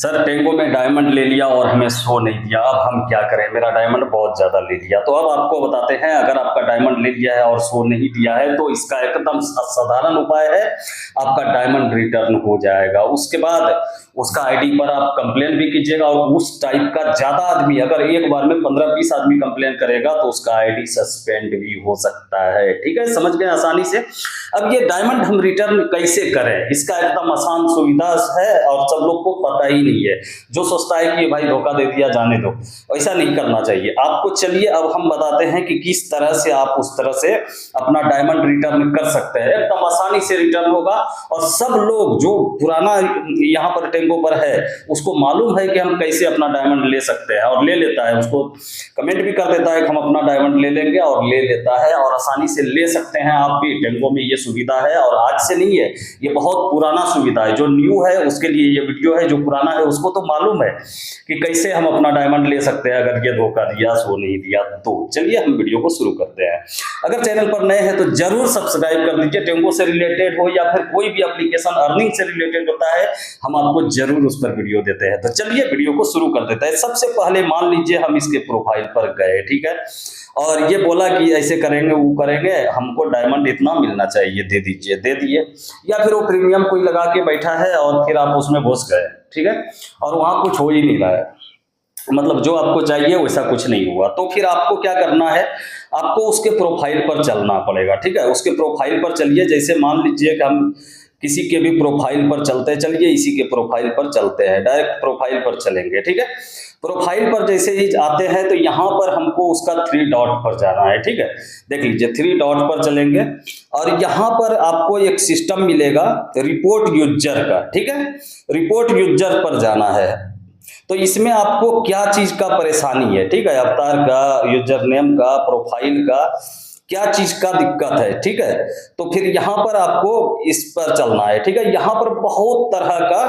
Sir Tengo में diamond ले लिया और हमें शो नहीं दिया, अब हम क्या करें? मेरा डायमंड बहुत ज़्यादा ले लिया। तो अब आपको बताते हैं, अगर आपका डायमंड ले लिया है और शो नहीं दिया है तो इसका एकदम साधारण उपाय है, आपका डायमंड रिटर्न हो जाएगा। उसके बाद उसका आईडी पर आप कंप्लेन भी कीजिएगा, और उस टाइप का ज़्यादा आदमी अगर एक बार में 15-20 आदमी कंप्लेन करेगा तो उसका आईडी सस्पेंड भी हो सकता है। ठीक है, समझ गए आसानी से। अब ये डायमंड हम रिटर्न कैसे करें, इसका एकदम आसान सुविधा है और सब लोग को पता ही नहीं है। जो सोचता है कि भाई धोखा दे दिया जाने दो, ऐसा नहीं करना चाहिए आपको। चलिए अब हम बताते हैं कि किस तरह से आप उस तरह से अपना डायमंड रिटर्न कर सकते हैं। एकदम आसानी से रिटर्न होगा, और सब लोग जो पुराना यहाँ पर टेंगो पर है उसको मालूम है कि हम कैसे अपना डायमंड ले सकते हैं, और ले लेता है। उसको कमेंट भी कर देता है कि हम अपना डायमंड ले लेंगे, और ले लेता है, और आसानी से ले सकते हैं। आप भी टेंगो में ये सुविधा है, और आज से नहीं है, ये बहुत पुराना सुविधा है। जो न्यू है उसके लिए ये वीडियो है, जो पुराना है उसको तो मालूम है कि कैसे हम अपना डायमंड ले सकते हैं अगर ये धोखा दिया, शो नहीं दिया तो। चलिए हम वीडियो को शुरू करते हैं। अगर चैनल पर नए हैं तो जरूर सब्सक्राइब कर लीजिए। टेंगो से रिलेटेड हो या फिर कोई भी एप्लीकेशन अर्निंग से रिलेटेड होता है, हम आपको जरूर उस पर वीडियो देते हैं। तो चलिए वीडियो को शुरू कर देते हैं। सबसे पहले मान लीजिए हम इसके प्रोफाइल पर गए, ठीक है, और ये बोला कि ऐसे करेंगे वो करेंगे, हमको डायमंड इतना मिलना चाहिए, दे दीजिए, दे दिए। या फिर वो प्रीमियम कोई लगा के बैठा है और फिर आप उसमें घुस गए, ठीक है, और वहां कुछ हो ही नहीं रहा है, मतलब जो आपको चाहिए वैसा कुछ नहीं हुआ। तो फिर आपको क्या करना है, आपको उसके प्रोफाइल पर चलना पड़ेगा। ठीक है, उसके प्रोफाइल पर चलिए। जैसे मान लीजिए कि हम किसी के भी प्रोफाइल पर चलते हैं, चलिए इसी के प्रोफाइल पर चलते हैं, डायरेक्ट प्रोफाइल पर चलेंगे। ठीक है, प्रोफाइल पर जैसे ही आते हैं तो यहाँ पर हमको उसका 3 डॉट पर जाना है। ठीक है, देख लीजिए 3 डॉट पर चलेंगे, और यहाँ पर आपको एक सिस्टम मिलेगा रिपोर्ट यूजर का। ठीक है, रिपोर्ट यूजर पर जाना है। तो इसमें आपको क्या चीज का परेशानी है, ठीक है, अवतार का, यूजर नेम का, प्रोफाइल का, क्या चीज का दिक्कत है। ठीक है, तो फिर यहाँ पर आपको इस पर चलना है। ठीक है, यहाँ पर बहुत तरह का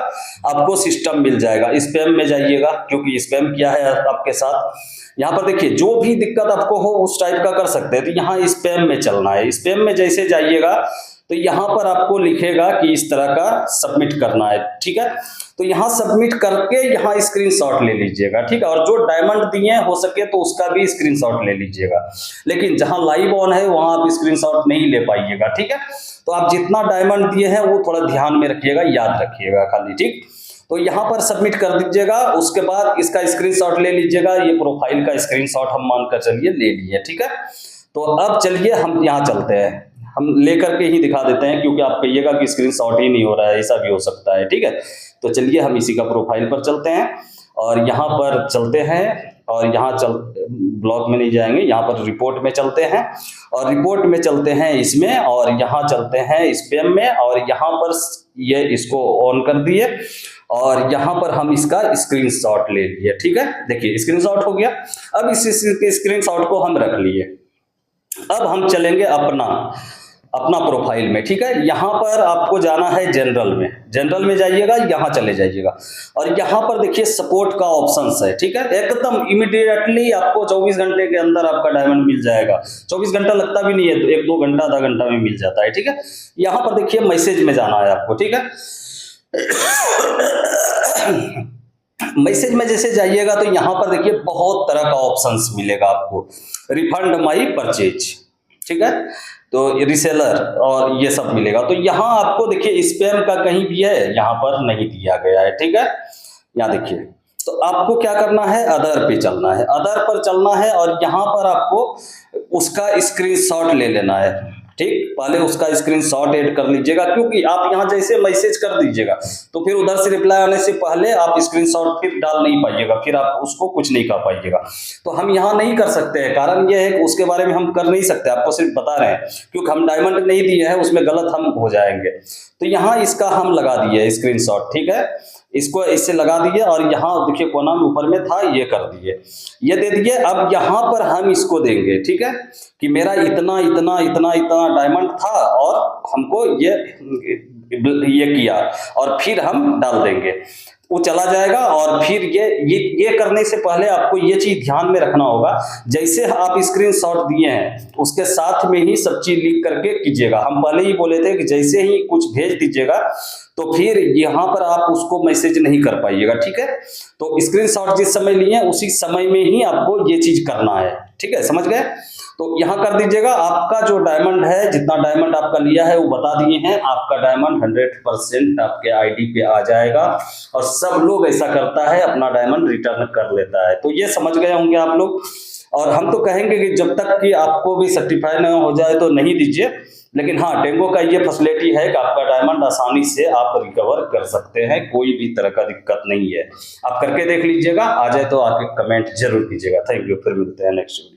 आपको सिस्टम मिल जाएगा। स्पैम में जाइएगा, क्योंकि स्पैम किया है आपके साथ। यहाँ पर देखिए जो भी दिक्कत आपको हो उस टाइप का कर सकते हैं। तो यहाँ स्पैम में चलना है। स्पैम में जैसे जाइएगा तो यहाँ पर आपको लिखेगा कि इस तरह का सबमिट करना है। ठीक है, तो यहाँ सबमिट करके यहाँ स्क्रीनशॉट ले लीजिएगा। ठीक है, और जो डायमंड दिए हो सके तो उसका भी स्क्रीनशॉट ले लीजिएगा। लेकिन जहाँ लाइव ऑन है वहां आप स्क्रीनशॉट नहीं ले पाइएगा। ठीक है, तो आप जितना डायमंड दिए हैं वो थोड़ा ध्यान में रखिएगा, याद रखिएगा खाली। ठीक, तो यहाँ पर सबमिट कर दीजिएगा। उसके बाद इसका स्क्रीनशॉट ले लीजिएगा। ये प्रोफाइल का स्क्रीनशॉट हम मानकर चलिए ले लिए। ठीक है, तो अब चलिए हम यहाँ चलते हैं, हम लेकर के ही दिखा देते हैं, क्योंकि आप कहिएगा कि स्क्रीनशॉट ही नहीं हो रहा है, ऐसा भी हो सकता है। ठीक है, तो चलिए हम इसी का प्रोफाइल पर चलते हैं, और यहाँ पर चलते हैं, और यहाँ ब्लॉक में नहीं जाएंगे, यहाँ पर रिपोर्ट में चलते हैं, और रिपोर्ट में चलते हैं इसमें, और यहाँ चलते हैं स्पैम में, और यहाँ पर ये इसको ऑन कर दिए, और यहाँ पर हम इसका स्क्रीनशॉट ले लिए। ठीक है, देखिए स्क्रीनशॉट हो गया। अब इस स्क्रीनशॉट को हम रख लिए। अब हम चलेंगे अपना प्रोफाइल में। ठीक है, यहाँ पर आपको जाना है जनरल में। जनरल में जाइएगा, यहाँ चले जाइएगा, और यहाँ पर देखिए सपोर्ट का ऑप्शन है। ठीक है, एकदम इमीडिएटली आपको 24 घंटे के अंदर आपका डायमंड मिल जाएगा। 24 घंटा लगता भी नहीं है, तो 1-2 घंटा, आधा घंटा में मिल जाता है। ठीक है, यहाँ पर देखिए मैसेज में जाना है आपको। ठीक है, मैसेज में जैसे जाइएगा तो यहाँ पर देखिए बहुत तरह का ऑप्शंस मिलेगा आपको। रिफंड माई परचेज, ठीक है, तो रिसेलर और ये सब मिलेगा। तो यहाँ आपको देखिए स्पैम का कहीं भी है, यहाँ पर नहीं दिया गया है। ठीक है, यहाँ देखिए, तो आपको क्या करना है, अदर पे चलना है, अदर पर चलना है, और यहाँ पर आपको उसका स्क्रीनशॉट ले लेना है। ठीक, पहले उसका स्क्रीनशॉट ऐड कर लीजिएगा, क्योंकि आप यहाँ जैसे मैसेज कर दीजिएगा तो फिर उधर से रिप्लाई आने से पहले आप स्क्रीनशॉट फिर डाल नहीं पाइएगा, फिर आप उसको कुछ नहीं कर पाइएगा। तो हम यहाँ नहीं कर सकते हैं, कारण ये है कि उसके बारे में हम कर नहीं सकते, आपको सिर्फ बता रहे हैं, क्योंकि हम डायमंड नहीं दिए हैं, उसमें गलत हम हो जाएंगे। तो यहाँ इसका हम लगा दिए स्क्रीनशॉट। ठीक है, इसको इससे लगा दिए, और यहाँ देखिए कोना में ऊपर में था, ये कर दिए, ये दे दिए। अब यहाँ पर हम इसको देंगे, ठीक है, कि मेरा इतना इतना इतना इतना डायमंड था और हमको ये किया, और फिर हम डाल देंगे, वो चला जाएगा। और फिर ये करने से पहले आपको ये चीज ध्यान में रखना होगा, जैसे आप स्क्रीनशॉट दिए हैं उसके साथ में ही सब चीज लिख करके कीजिएगा। हम पहले ही बोले थे कि जैसे ही कुछ भेज दीजिएगा तो फिर यहाँ पर आप उसको मैसेज नहीं कर पाइएगा, ठीक है। तो स्क्रीनशॉट जिस समय लिए उसी समय में ही आपको ये चीज करना है, ठीक है, समझ गए। तो यहाँ कर दीजिएगा, आपका जो डायमंड है, जितना डायमंड आपका लिया है वो बता दिए हैं, आपका डायमंड 100% आपके आईडी पे आ जाएगा। और सब लोग ऐसा करता है, अपना डायमंड रिटर्न कर लेता है। तो ये समझ गए होंगे आप लोग। और हम तो कहेंगे कि जब तक कि आपको भी सर्टिफाई न हो जाए तो नहीं दीजिए, लेकिन हाँ, टेंगो का ये फैसिलिटी है कि आपका डायमंड आसानी से आप रिकवर कर सकते हैं, कोई भी तरह का दिक्कत नहीं है। आप करके देख लीजिएगा, आ जाए तो आके कमेंट जरूर कीजिएगा। थैंक यू, फिर मिलते हैं नेक्स्ट।